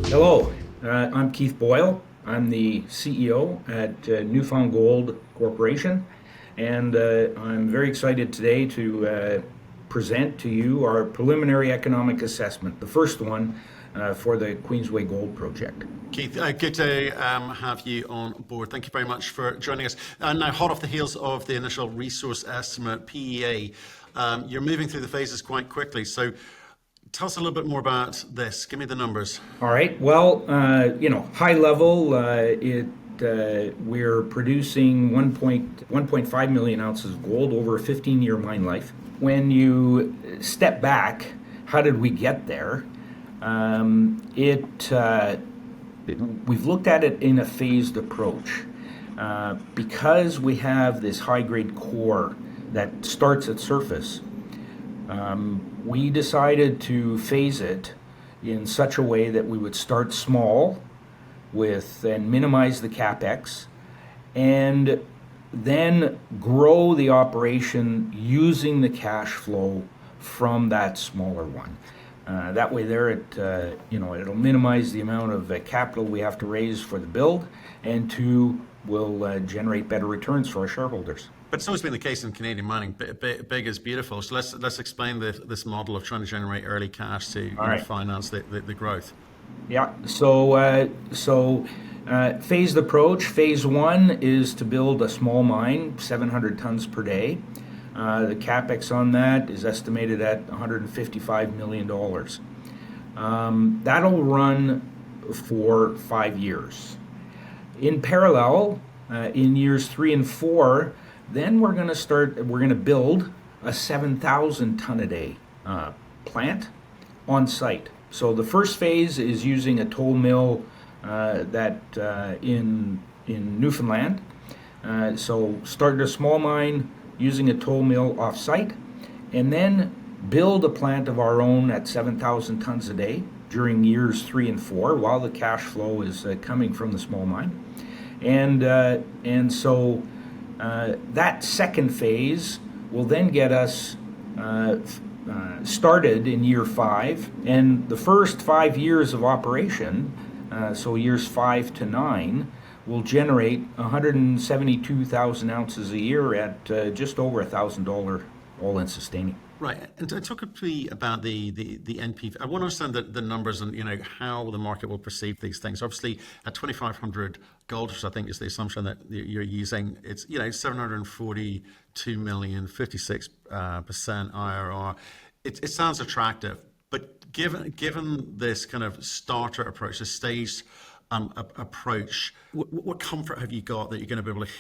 Hello, I'm Keith Boyle. I'm the CEO at Newfoundland Gold Corporation, and I'm very excited today to present to you our preliminary economic assessment, the first one for the Queensway Gold Project. Keith, good to have you on board. Thank you very much for joining us. Now, hot off the heels of the initial resource estimate, PEA, you're moving through the phases quite quickly. So tell us a little bit more about this. Give me the numbers. All right. Well, high level, we're producing 1.5 million ounces of gold over a 15-year mine life. When you step back, how did we get there? We've looked at it in a phased approach. Because we have this high-grade core that starts at surface, we decided to phase it in such a way that we would start small and minimize the capex, and then grow the operation using the cash flow from that smaller one. That way it'll minimize the amount of capital we have to raise for the build, and will generate better returns for our shareholders. But it's always been the case in Canadian mining. Big is beautiful. So let's explain this model of trying to generate early cash to finance the growth. Yeah. So phased approach. Phase one is to build a small mine, 700 tons per day. The capex on that is estimated at $155 million. That'll run for 5 years. In parallel, in years 3 and 4, then we're going to build a 7,000 ton a day plant on site. So the first phase is using a toll mill in Newfoundland. So start a small mine using a toll mill off site, and then build a plant of our own at 7,000 tons a day during years 3 and 4 while the cash flow is coming from the small mine. And so that second phase will then get us started in year 5, and the first 5 years of operation, so years 5 to 9, will generate 172,000 ounces a year at just over $1,000 all-in sustaining. Right, and talk to me about the NPV. I want to understand the numbers and how the market will perceive these things. Obviously, at 2,500 gold, which I think is the assumption that you're using, it's 742 million, 56% IRR. It sounds attractive, but given this kind of starter approach, this staged approach, what comfort have you got that you're going to be able to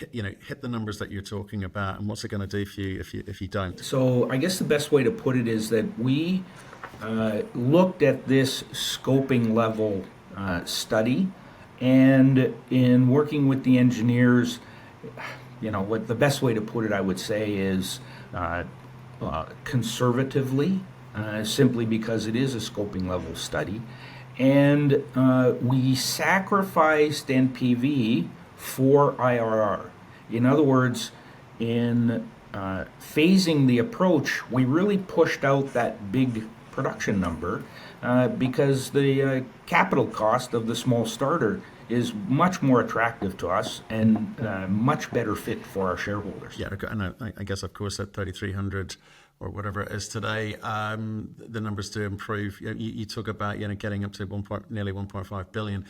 hit the numbers that you're talking about, and what's it going to do for you if you don't? So I guess the best way to put it is that we looked at this scoping level study, and in working with the engineers, what the best way to put it, I would say, is conservatively, simply because it is a scoping level study. And we sacrificed NPV for IRR. In other words, in phasing the approach, we really pushed out that big production number because the capital cost of the small starter is much more attractive to us and much better fit for our shareholders. Yeah, and I guess, of course, at 3,300 or whatever it is today, the numbers do improve. You talk about getting up to nearly 1.5 billion.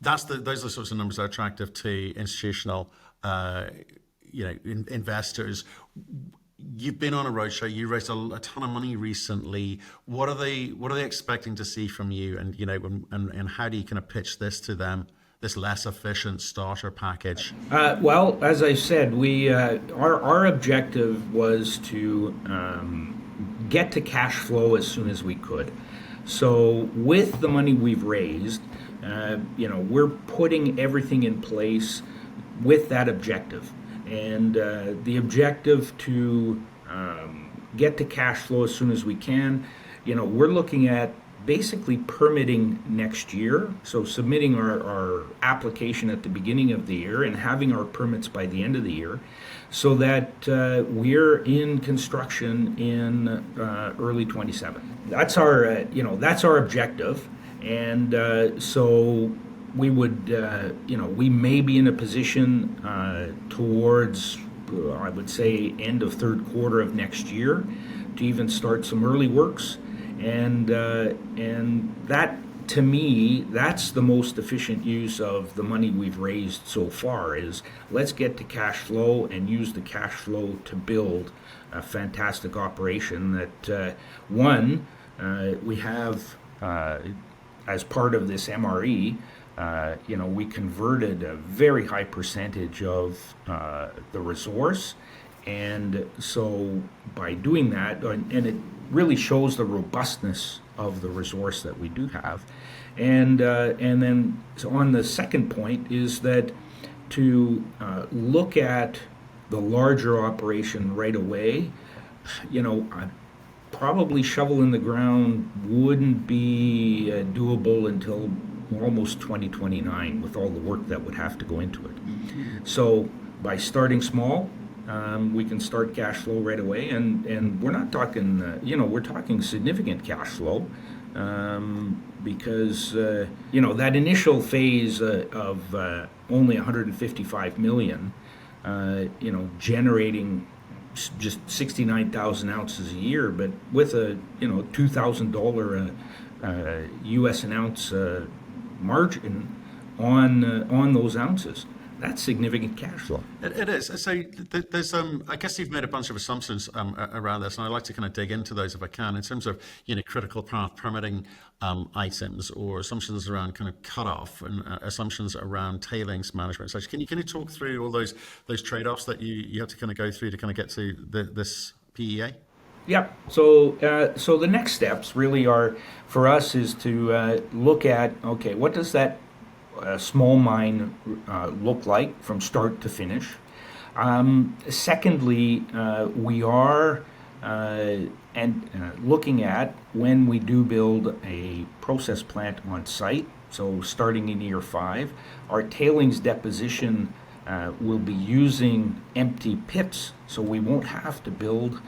Those are the sorts of numbers that are attractive to institutional investors. You've been on a roadshow. You raised a ton of money recently. What are they expecting to see from you? And and how do you kind of pitch this to them? This less efficient starter package? Well, as I said, our objective was to get to cash flow as soon as we could. So with the money we've raised, we're putting everything in place with that objective. And the objective to get to cash flow as soon as we can, we're looking at basically permitting next year, so submitting our application at the beginning of the year and having our permits by the end of the year, so that we're in construction in early 27. That's our objective, And so we would, we may be in a position towards, I would say, end of third quarter of next year to even start some early works. And that, to me, that's the most efficient use of the money we've raised so far, is let's get to cash flow and use the cash flow to build a fantastic operation that, we have, as part of this MRE, we converted a very high percentage of the resource. And so by doing that, and it really shows the robustness of the resource that we do have. And then so on the second point is that to look at the larger operation right away, probably shovel in the ground wouldn't be doable until almost 2029 with all the work that would have to go into it. So by starting small, we can start cash flow right away, and we're not talking, we're talking significant cash flow, because, that initial phase of only 155 million, generating just 69,000 ounces a year, but with a, $2,000 US an ounce margin on those ounces. That's significant cash flow. It is. So there's, I guess you've made a bunch of assumptions around this, and I'd like to kind of dig into those if I can, in terms of, critical path permitting items, or assumptions around kind of cutoff, and assumptions around tailings management. So can you talk through all those trade-offs that you have to kind of go through to kind of get to this PEA? Yeah. So the next steps really are for us is to look at, okay, what does that small mine look like from start to finish? Secondly, we are looking at, when we do build a process plant on site, so starting in year 5, our tailings deposition will be using empty pits, so we won't have to build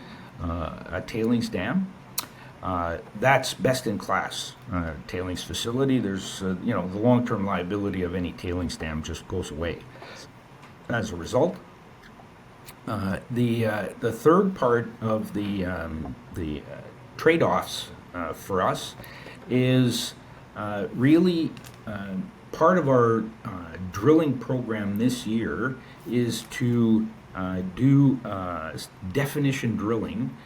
a tailings dam. That's best in class tailings facility. There's, the long-term liability of any tailings dam just goes away. As a result, the third part of the trade-offs for us is really part of our drilling program this year is to do definition drilling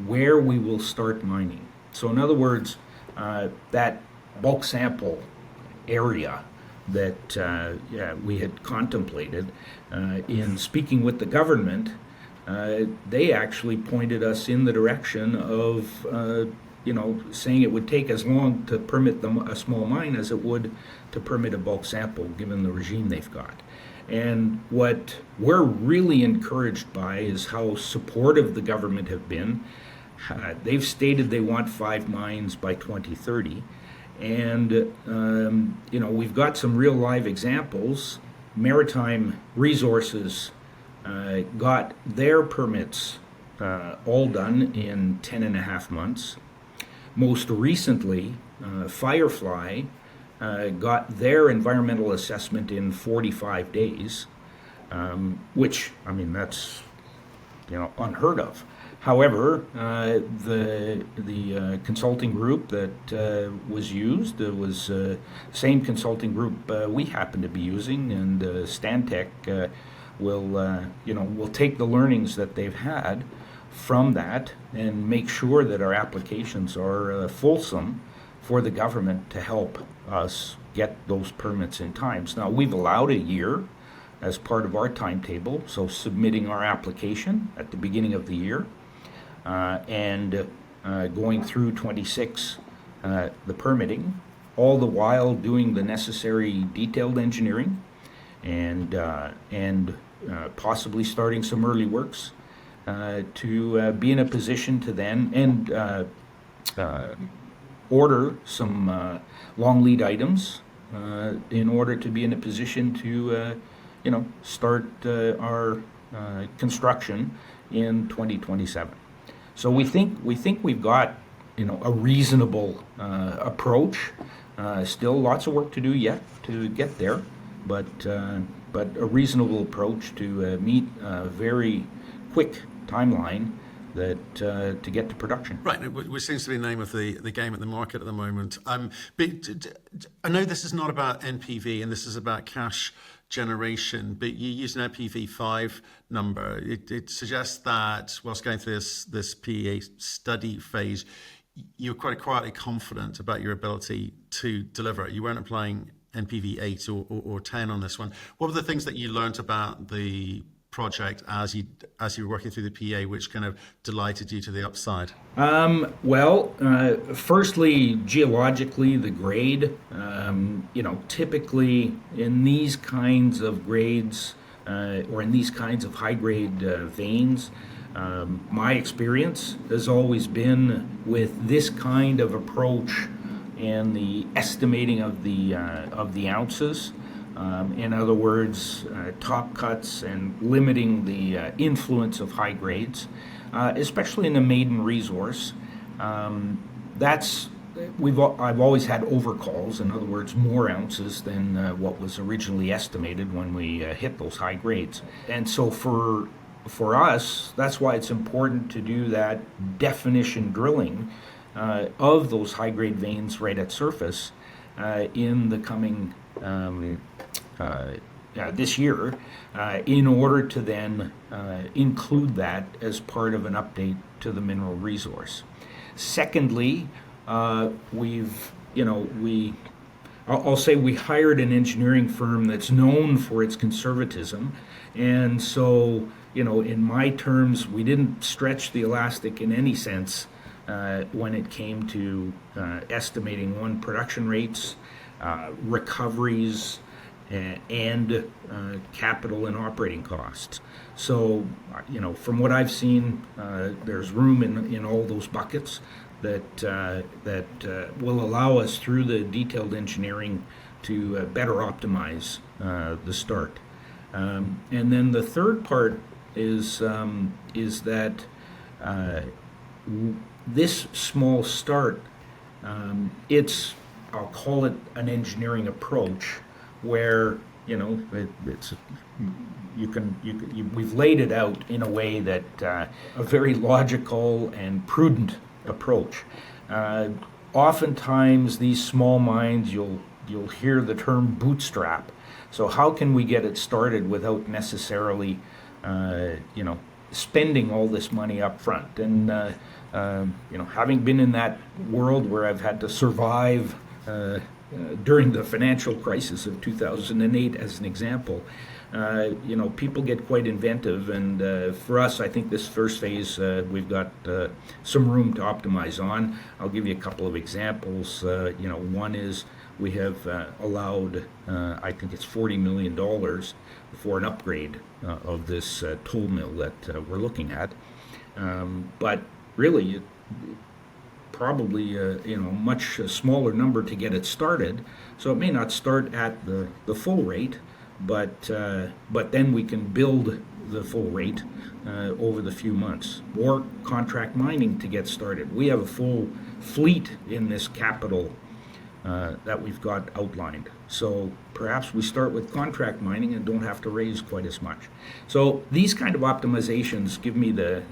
where we will start mining. So in other words, that bulk sample area that we had contemplated, in speaking with the government, they actually pointed us in the direction of, saying it would take as long to permit a small mine as it would to permit a bulk sample, given the regime they've got. And what we're really encouraged by is how supportive the government have been. They've stated they want 5 mines by 2030. And, we've got some real live examples. Maritime Resources got their permits all done in 10.5 months. Most recently, Firefly got their environmental assessment in 45 days, which, that's, unheard of. However, the consulting group that was used was the same consulting group we happen to be using, and Stantec will take the learnings that they've had from that and make sure that our applications are fulsome for the government to help us get those permits in times. Now, we've allowed a year as part of our timetable, so submitting our application at the beginning of the year, and going through 26, the permitting, all the while doing the necessary detailed engineering, and possibly starting some early works to be in a position to then order some long lead items in order to be in a position to start our construction in 2027. So we think we've got a reasonable approach Still lots of work to do yet to get there, but a reasonable approach to meet a very quick timeline that to get to production. Right, which seems to be the name of the game at the market at the moment. But I know this is not about NPV and this is about cash generation, but you use an NPV5 number. It suggests that whilst going through this PEA study phase, you're quite quietly confident about your ability to deliver. You weren't applying NPV 8 or 10 on this one. What were the things that you learned about the project as you were working through the PEA, which kind of delighted you to the upside? Firstly, geologically, the grade. Typically in these kinds of grades or in these kinds of high-grade veins, my experience has always been with this kind of approach and the estimating of the ounces. In other words, top cuts and limiting the influence of high grades, especially in the maiden resource. I've always had overcalls, in other words, more ounces than what was originally estimated when we hit those high grades. And so for us, that's why it's important to do that definition drilling of those high grade veins right at surface in the coming this year, in order to then include that as part of an update to the mineral resource. Secondly, I'll say we hired an engineering firm that's known for its conservatism, and so in my terms, we didn't stretch the elastic in any sense when it came to estimating production rates, recoveries, and capital and operating costs. So, from what I've seen, there's room in all those buckets that will allow us through the detailed engineering to better optimize the start. And then the third part is that this small start, I'll call it an engineering approach, where we've laid it out in a way that a very logical and prudent approach. Oftentimes, these small mines, you'll hear the term bootstrap. So how can we get it started without necessarily, spending all this money up front? And having been in that world where I've had to survive during the financial crisis of 2008, as an example, people get quite inventive, and for us, I think this first phase, we've got some room to optimize on. I'll give you a couple of examples. One is we have allowed, I think it's $40 million for an upgrade of this toll mill that we're looking at. But really, probably much smaller number to get it started, so it may not start at the full rate, but then we can build the full rate over the few months, or contract mining to get started. We have a full fleet in this capital that we've got outlined, so perhaps we start with contract mining and don't have to raise quite as much. So these kind of optimizations give me the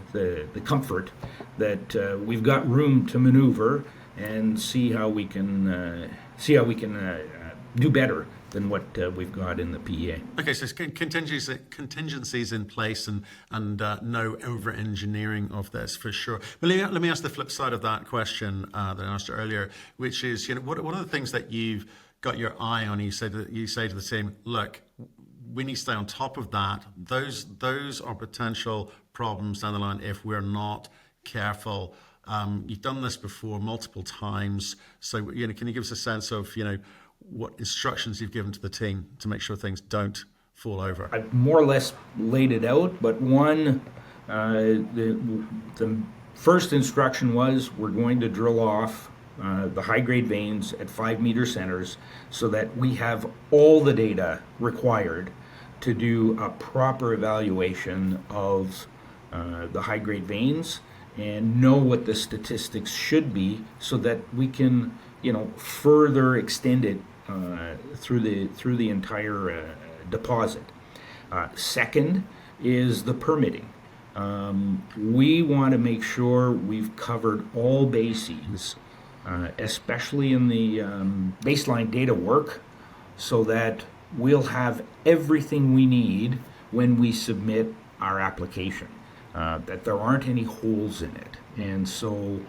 comfort that we've got room to maneuver and see how we can do better than what we've got in the PEA. Okay, so contingencies in place and no over-engineering of this for sure. But let me ask the flip side of that question that I asked earlier, which is, what are the things that you've got your eye on? You say to the team, look, we need to stay on top of that. Those are potential problems down the line if we're not careful. You've done this before multiple times, so can you give us a sense of what instructions you've given to the team to make sure things don't fall over? I've more or less laid it out, but the first instruction was we're going to drill off the high-grade veins at 5-meter centers so that we have all the data required to do a proper evaluation of the high-grade veins and know what the statistics should be so that we can, further extend it through the entire deposit. Second is the permitting. We want to make sure we've covered all bases, especially in the baseline data work, so that we'll have everything we need when we submit our application, that there aren't any holes in it. And so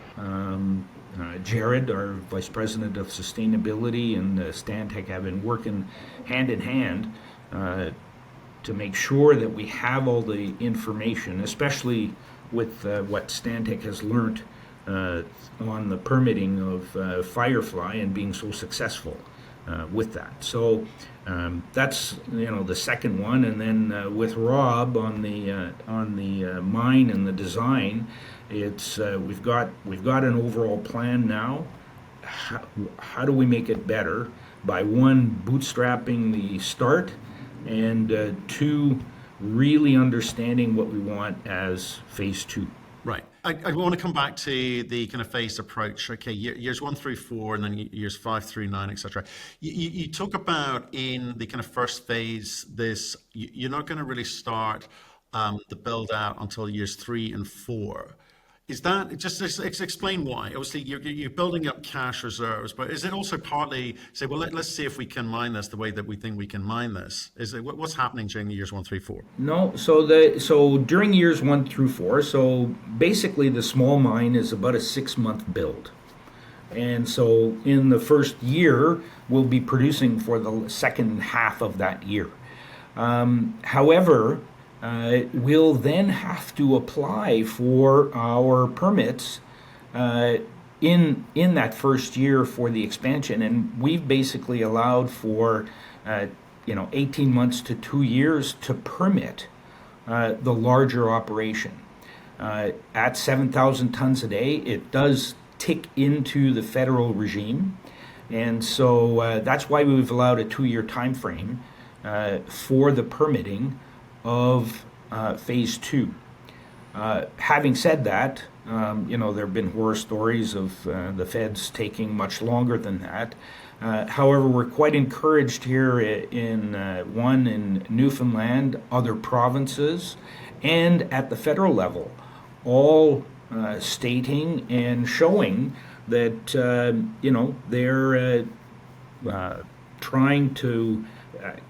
Jared, our Vice President of Sustainability, and Stantec have been working hand in hand to make sure that we have all the information, especially with what Stantec has learned on the permitting of Firefly and being so successful with that. So that's the second one, and then with Rob on the mine and the design, it's we've got an overall plan now. How do we make it better? By one, bootstrapping the start, and two, really understanding what we want as phase two. Right. I want to come back to the kind of phased approach. Okay, years 1 through 4, and then years 5 through 9, etc. You talk about in the kind of first phase, you're not going to really start the build out until years 3 and 4. Is that just explain why? Obviously, you're building up cash reserves, but is it also partly say, well, let's see if we can mine this the way that we think we can mine this? Is it what's happening during the years 1 through 4? No, so during years 1 through 4, so basically the small mine is about a 6-month build, and so in the first year we'll be producing for the second half of that year. However, we'll then have to apply for our permits in that first year for the expansion, and we've basically allowed for 18 months to 2 years to permit the larger operation. At 7,000 tons a day, it does tick into the federal regime, and so that's why we've allowed a 2-year time frame for the permitting of phase 2. Having said that, there have been horror stories of the feds taking much longer than that. However, we're quite encouraged here in Newfoundland, other provinces, and at the federal level, all stating and showing that they're trying to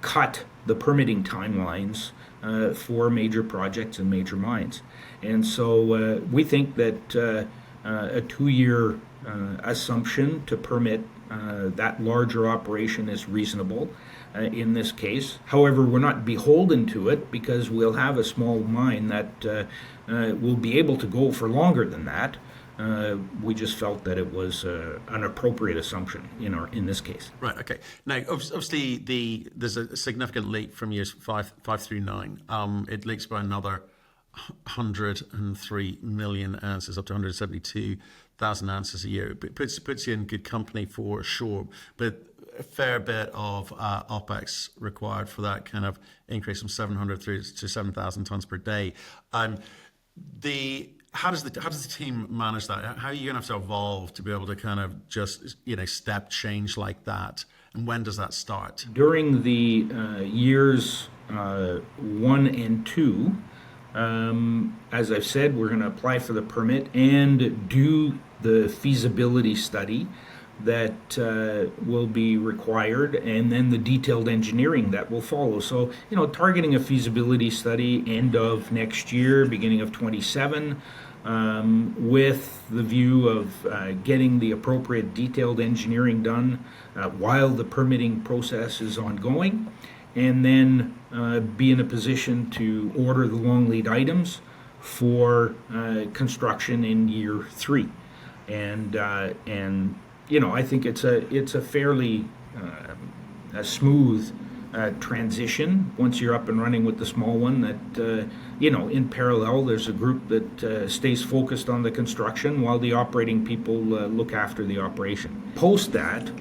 cut the permitting timelines for major projects and major mines. And so we think that a 2-year assumption to permit that larger operation is reasonable in this case. However, we're not beholden to it, because we'll have a small mine that will be able to go for longer than that. We just felt that it was an appropriate assumption in this case. Right. Okay. Now, obviously, there's a significant leap from years 5 through 9. It leaks by another 103 million ounces, up to 172,000 ounces a year. It puts you in good company for sure, but a fair bit of OPEX required for that kind of increase from 700 through to 7,000 tons per day. How does the team manage that? How are you going to have to evolve to be able to kind of just step change like that? And when does that start? During the years 1 and 2, as I've said, we're going to apply for the permit and do the feasibility study that will be required, and then the detailed engineering that will follow. So, targeting a feasibility study end of next year, beginning of 27, with the view of getting the appropriate detailed engineering done while the permitting process is ongoing, and then be in a position to order the long lead items for construction in year 3. And I think it's a fairly smooth transition once you're up and running with the small one. That in parallel, there's a group that stays focused on the construction while the operating people look after the operation. Post that,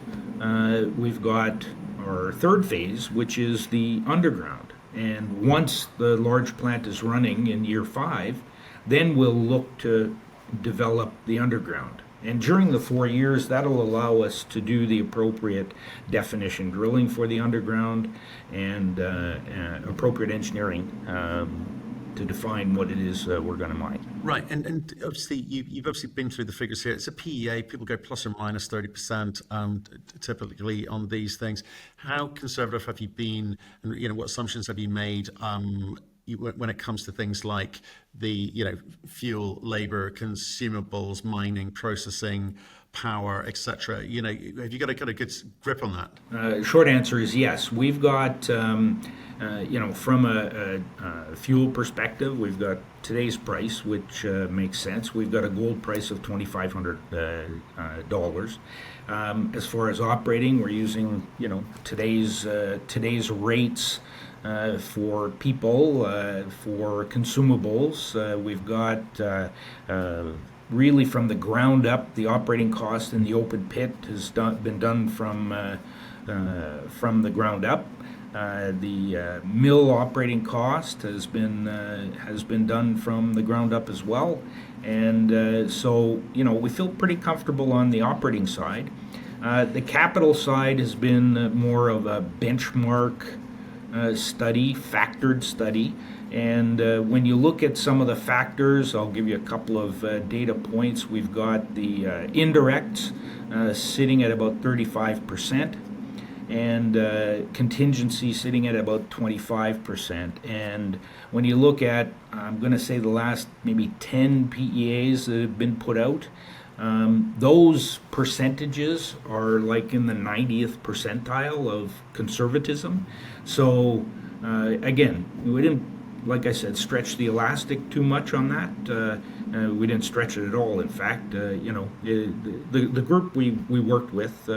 we've got our third phase, which is the underground. And once the large plant is running in year 5, then we'll look to develop the underground. And during the 4 years, that'll allow us to do the appropriate definition drilling for the underground and appropriate engineering to define what it is we're going to mine. Right, and obviously you've obviously been through the figures here. It's a PEA. People go plus or minus 30% typically on these things. How conservative have you been, and what assumptions have you made when it comes to things like the fuel, labor, consumables, mining, processing, power, etc.? Have you got a kind of good grip on that? Short answer is yes. We've got, from a fuel perspective, we've got today's price, which makes sense. We've got a gold price of $2,500. As far as operating, we're using, today's rates for people, for consumables. We've got really from the ground up, the operating cost in the open pit has been done from the ground up. The mill operating cost has been done from the ground up as well, and so we feel pretty comfortable on the operating side. The capital side has been more of a benchmark study, factored study. And when you look at some of the factors, I'll give you a couple of data points. We've got the indirects sitting at about 35%, and contingency sitting at about 25%. And when you look at, I'm going to say the last maybe 10 PEAs that have been put out, those percentages are like in the 90th percentile of conservatism. So again, we didn't, like I said, stretch the elastic too much on that. We didn't stretch it at all. In fact, the group we worked with,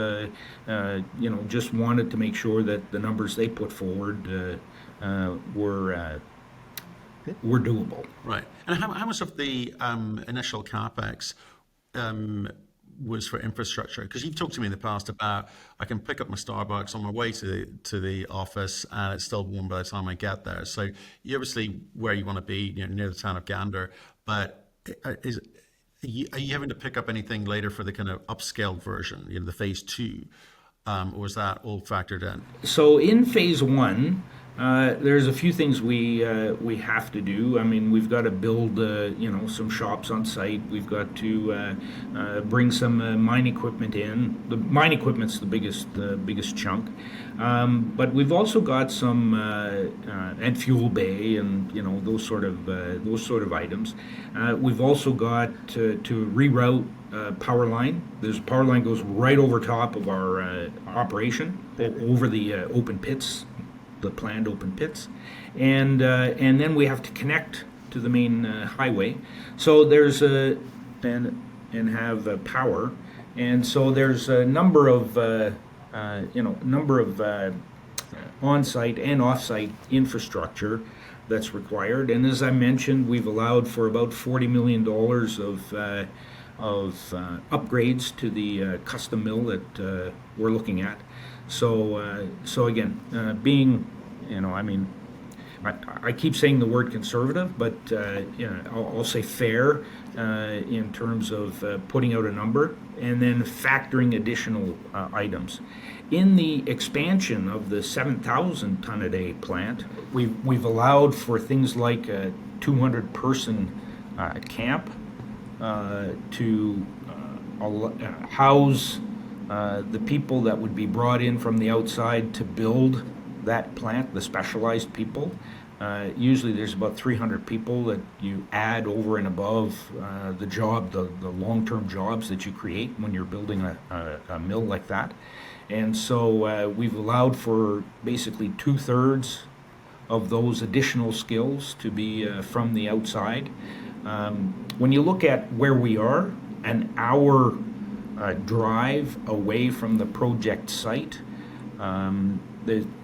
just wanted to make sure that the numbers they put forward were doable. Right. And how much of the initial capex was for infrastructure? Because you've talked to me in the past about I can pick up my Starbucks on my way to the office and it's still warm by the time I get there. So you're obviously where you want to be, near the town of Gander. But are you having to pick up anything later for the kind of upscaled version, the phase 2, or is that all factored in? So in phase 1. There's a few things we have to do. I mean, we've got to build, some shops on site. We've got to bring some mine equipment in. The mine equipment's the biggest chunk, but we've also got some and fuel bay and those sort of items. We've also got to reroute power line. There's a power line goes right over top of our operation, over the open pits. The planned open pits, and then we have to connect to the main highway. So there's and have power, and so there's a number of on-site and off-site infrastructure that's required. And as I mentioned, we've allowed for about $40 million of upgrades to the custom mill that we're looking at. So again, being, I keep saying the word conservative, but I'll say fair in terms of putting out a number and then factoring additional items. In the expansion of the 7,000 ton a day plant, we've allowed for things like a 200-person camp to house the people that would be brought in from the outside to build that plant, the specialized people. Usually there's about 300 people that you add over and above the job, the long-term jobs that you create when you're building a mill like that. And so we've allowed for basically 2/3 of those additional skills to be from the outside. When you look at where we are, an hour drive away from the project site,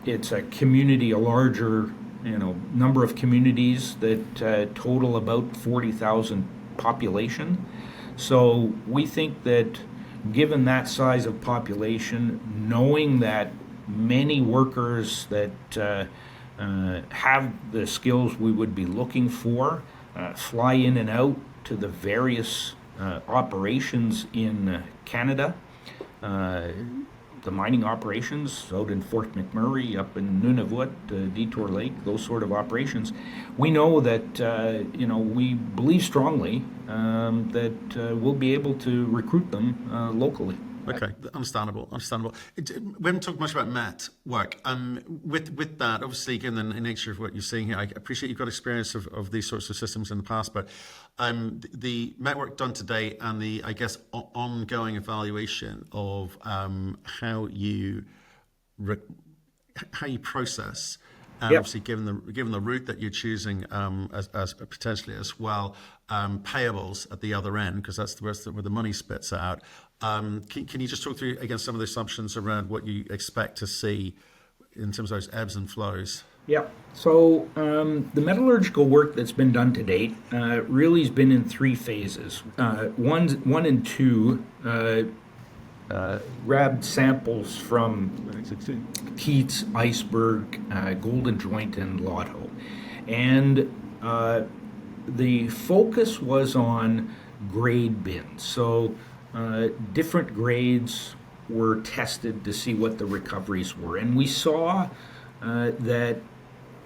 it's a community, a larger number of communities that total about 40,000 population. So we think that given that size of population, knowing that many workers that have the skills we would be looking for fly in and out to the various operations in Canada, the mining operations out in Fort McMurray, up in Nunavut, Detour Lake, those sort of operations, we know that, we believe strongly that we'll be able to recruit them locally. Okay, understandable. We haven't talked much about MET work. With that, obviously, given the nature of what you're seeing here, I appreciate you've got experience of these sorts of systems in the past, but the MET work done today and the, I guess, ongoing evaluation of how you process. And Yep. obviously, given the route that you're choosing as potentially as well, payables at the other end, because that's the rest where the money spits out. Can you just talk through again some of the assumptions around what you expect to see in terms of those ebbs and flows? Yeah. So the metallurgical work that's been done to date really has been in three phases. One and two grabbed samples from Keats, Iceberg, Golden Joint, and Lotto. And the focus was on grade bins. So different grades were tested to see what the recoveries were. And we saw that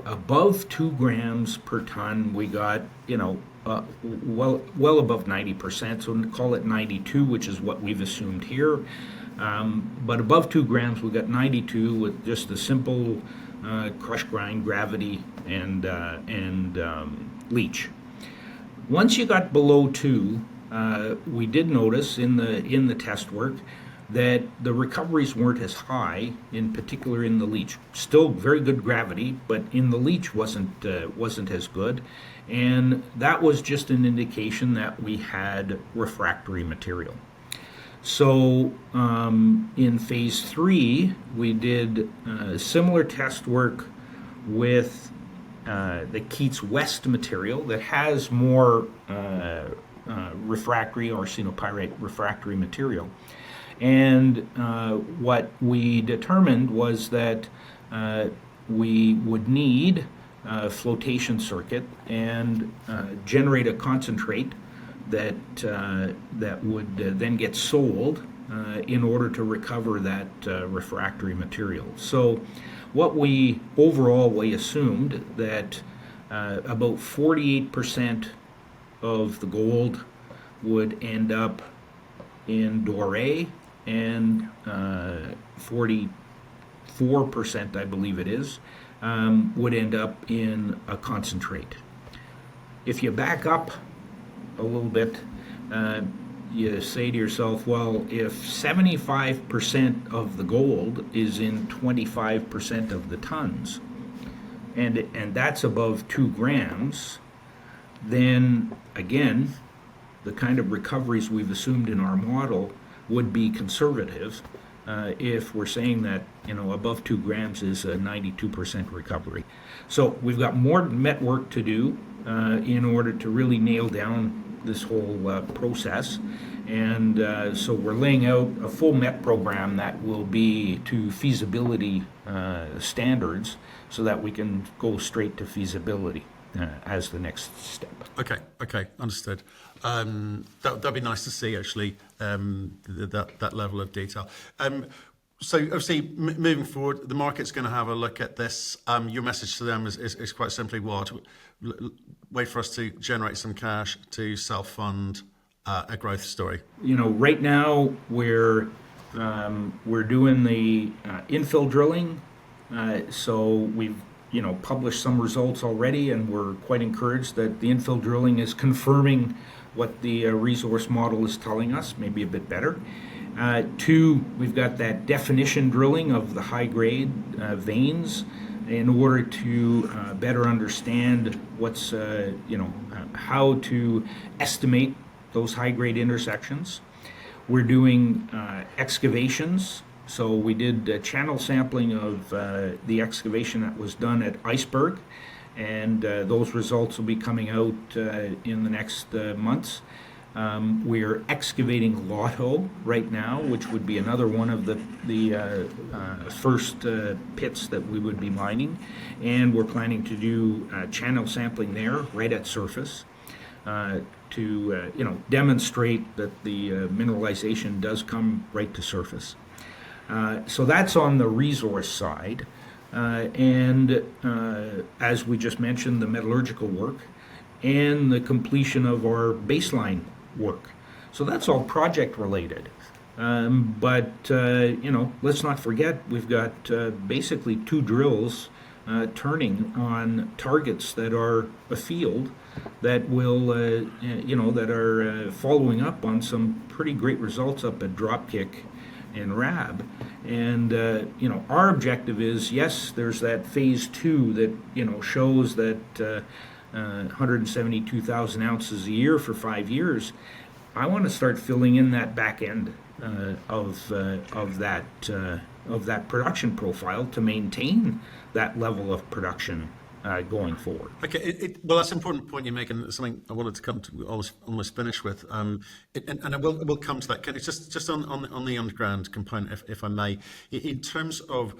above 2 grams per ton, we got, well above 90%, so call it 92, which is what we've assumed here. But above 2 grams, we got 92 with just a simple crush grind, gravity, and leach. Once you got below 2, we did notice in the test work that the recoveries weren't as high, in particular in the leach. Still very good gravity, but in the leach wasn't as good, and that was just an indication that we had refractory material. So in phase 3, we did similar test work with the Keats West material that has more refractory or arsenopyrite refractory material. And what we determined was that we would need a flotation circuit and generate a concentrate that would then get sold in order to recover that refractory material. So what we assumed that about 48% of the gold would end up in doré, and 44%, I believe it is, would end up in a concentrate. If you back up a little bit, you say to yourself, well, if 75% of the gold is in 25% of the tons, and that's above 2 grams, then again, the kind of recoveries we've assumed in our model would be conservative if we're saying that above 2 grams is a 92% recovery. So we've got more met work to do in order to really nail down this whole process, and so we're laying out a full met program that will be to feasibility standards, so that we can go straight to feasibility as the next step. Okay, understood. That'd be nice to see, actually, that level of detail. So obviously, moving forward, the market's going to have a look at this. Your message to them is quite simply what? Wait for us to generate some cash to self-fund a growth story. Right now we're doing the infill drilling. So we've published some results already, and we're quite encouraged that the infill drilling is confirming what the resource model is telling us, maybe a bit better. 2, we've got that definition drilling of the high-grade veins in order to better understand what's, how to estimate those high-grade intersections. We're doing excavations. So we did channel sampling of the excavation that was done at Iceberg, and those results will be coming out in the next months. We're excavating Lotto right now, which would be another one of the first pits that we would be mining, and we're planning to do channel sampling there right at surface. to demonstrate that the mineralization does come right to surface. So that's on the resource side. And as we just mentioned, the metallurgical work and the completion of our baseline work. So that's all project related. But let's not forget we've got basically 2 drills turning on targets that are afield that will, that are following up on some pretty great results up at Dropkick and Rab. And, our objective is, yes, there's that phase 2 that, shows that 172,000 ounces a year for 5 years. I want to start filling in that back end of that production profile to maintain that level of production going forward. Okay, well, that's an important point you make, and something I wanted to come to almost finish with, and I will come to that. Can it's just on the underground component, if I may, in terms of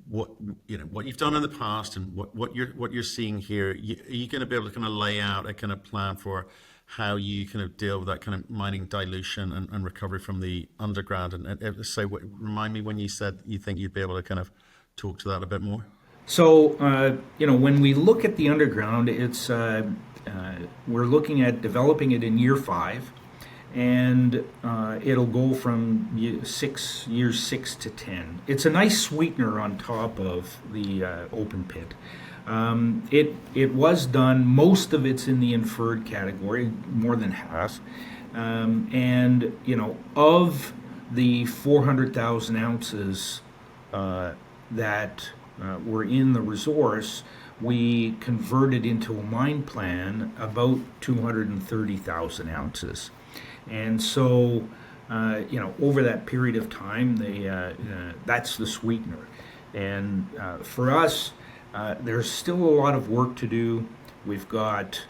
what you've done in the past and what you're seeing here. Are you going to be able to kind of lay out a kind of plan for how you kind of deal with that kind of mining dilution and recovery from the underground? And so, remind me when you said you think you'd be able to kind of talk to that a bit more. So, when we look at the underground, it's we're looking at developing it in year 5, and it'll go from years 6 to 10. It's a nice sweetener on top of the open pit. It was done, most of it's in the inferred category, more than half. And, of the 400,000 ounces that were in the resource, we converted into a mine plan about 230,000 ounces. And so, over that period of time, that's the sweetener. And for us, there's still a lot of work to do. We've got,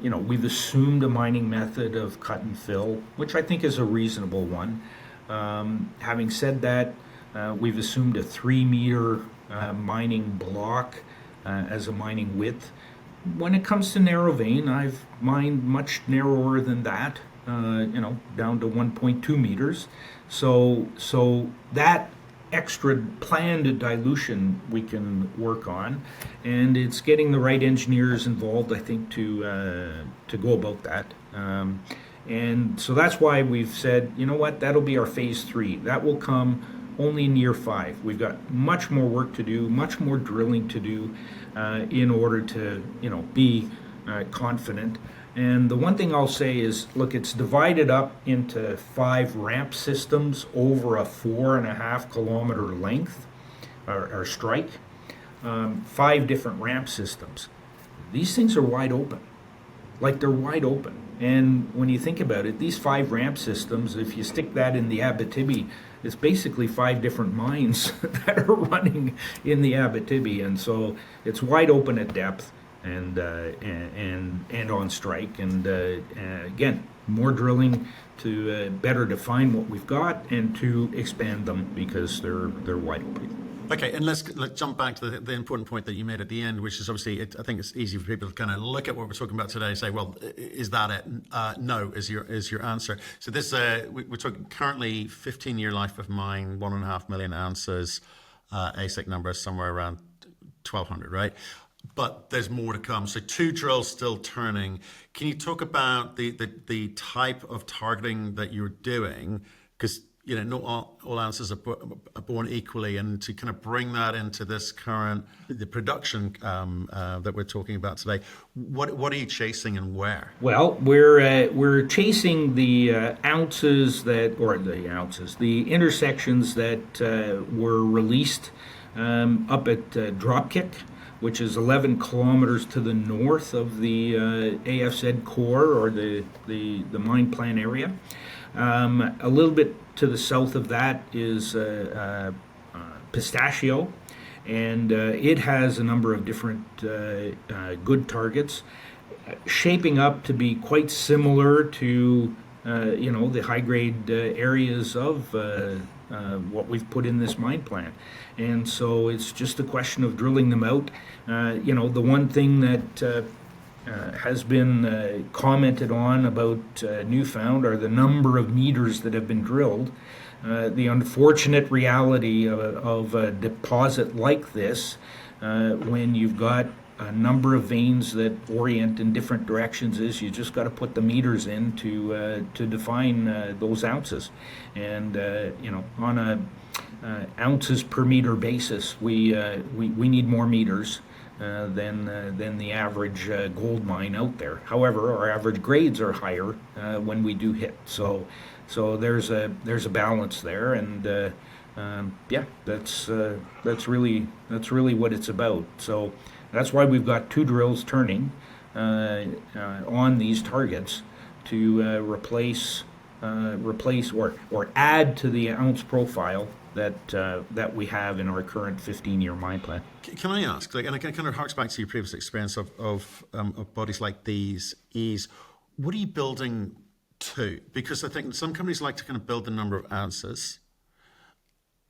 we've assumed a mining method of cut and fill, which I think is a reasonable one. Having said that, we've assumed a 3-meter mining block as a mining width. When it comes to narrow vein, I've mined much narrower than that, down to 1.2 meters. So that extra planned dilution we can work on, and it's getting the right engineers involved, I think, to go about that. And so that's why we've said, that'll be our phase 3. That will come only in year 5. We've got much more work to do, much more drilling to do in order to, be confident. And the one thing I'll say is, look, it's divided up into 5 ramp systems over a 4.5 kilometer length or strike. 5 different ramp systems. These things are wide open. Like, they're wide open. And when you think about it, these 5 ramp systems, if you stick that in the Abitibi, it's basically 5 different mines that are running in the Abitibi. And so it's wide open at depth and on strike. And again, more drilling to better define what we've got and to expand them because they're wide open. Okay, and let's jump back to the important point that you made at the end, which is obviously, I think it's easy for people to kind of look at what we're talking about today and say, well, is that it? No, is your answer. So this, we're talking currently 15-year life of mine, 1.5 million ounces, AISC number somewhere around 1,200, right? But there's more to come. So 2 drills still turning. Can you talk about the type of targeting that you're doing? Because not all ounces are born equally, and to kind of bring that into this the production that we're talking about today, what are you chasing and where? Well, we're chasing the the intersections that were released up at Dropkick, which is 11 kilometers to the north of the AFZ core, or the mine plan area. A little bit to the south of that is Pistachio, and it has a number of different good targets, shaping up to be quite similar to the high-grade areas of what we've put in this mine plan. And so it's just a question of drilling them out. The one thing that has been commented on about Newfound are the number of meters that have been drilled. The unfortunate reality of a deposit like this, when you've got a number of veins that orient in different directions, is you just got to put the meters in to define those ounces. And on a ounces per meter basis, we need more meters than the average gold mine out there. However, our average grades are higher when we do hit. So there's a balance there, and that's really what it's about. So that's why we've got 2 drills turning on these targets to replace or add to the ounce profile that we have in our current 15-year mine plan. Can I ask, and it kind of harks back to your previous experience of bodies like these, is what are you building to? Because I think some companies like to kind of build the number of ounces,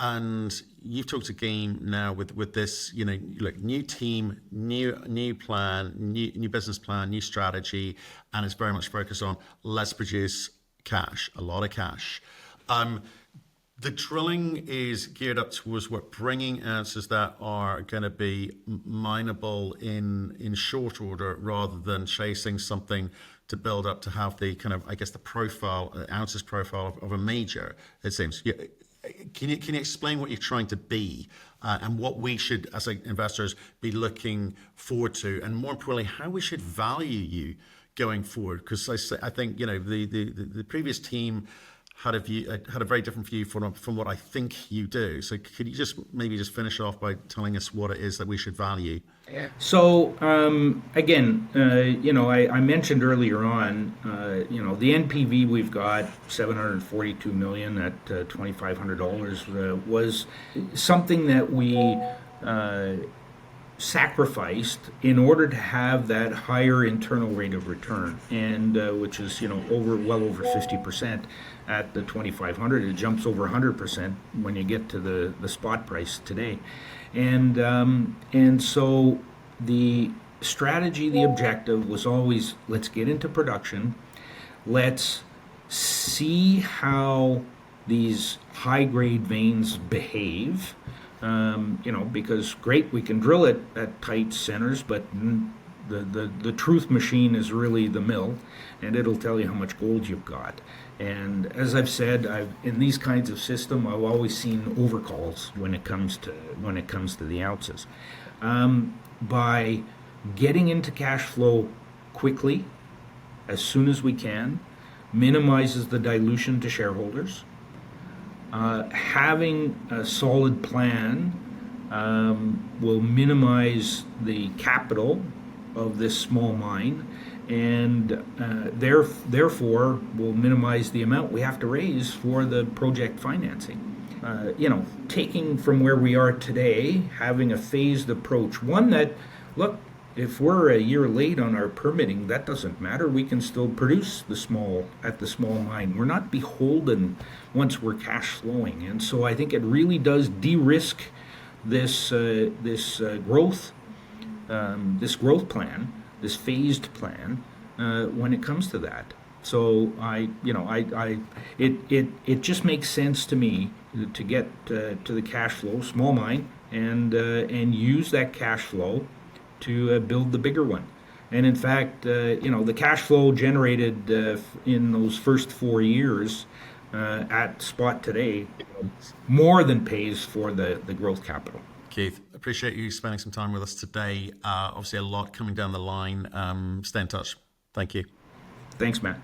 and you've talked a game now with this, new team, new plan, new business plan, new strategy, and it's very much focused on let's produce cash, a lot of cash. The drilling is geared up towards bringing ounces that are going to be mineable in short order, rather than chasing something to build up to have the kind of, I guess, the profile, ounces profile of a major, it seems. Can you explain what you're trying to be, and what we should, as investors, be looking forward to, and more importantly, how we should value you going forward? Because I think the previous team had a very different view from what I think you do. So could you maybe just finish off by telling us what it is that we should value? So again, I mentioned earlier on, the NPV we've got $742 million at $2,500 was something that we sacrificed in order to have that higher internal rate of return, and which is well over 50% at the 2,500. It jumps over 100% when you get to the spot price today, and so the strategy, the objective was always, let's get into production, let's see how these high grade veins behave. Because great, we can drill it at tight centers, but the truth machine is really the mill, and it'll tell you how much gold you've got. And as I've said, in these kinds of system, I've always seen overcalls when it comes to the ounces. By getting into cash flow quickly, as soon as we can, minimizes the dilution to shareholders. Having a solid plan will minimize the capital of this small mine, and therefore will minimize the amount we have to raise for the project financing. Taking from where we are today, having a phased approach, one that, look, if we're a year late on our permitting, that doesn't matter. We can still produce at the small mine. We're not beholden once we're cash flowing, and so I think it really does de-risk this growth plan, this phased plan, when it comes to that. So it just makes sense to me to get to the cash flow, small mine, and use that cash flow to build the bigger one. And in fact, the cash flow generated in those first 4 years at spot today more than pays for the growth capital. Keith, appreciate you spending some time with us today. Obviously a lot coming down the line. Stay in touch. Thank you. Thanks, Matt.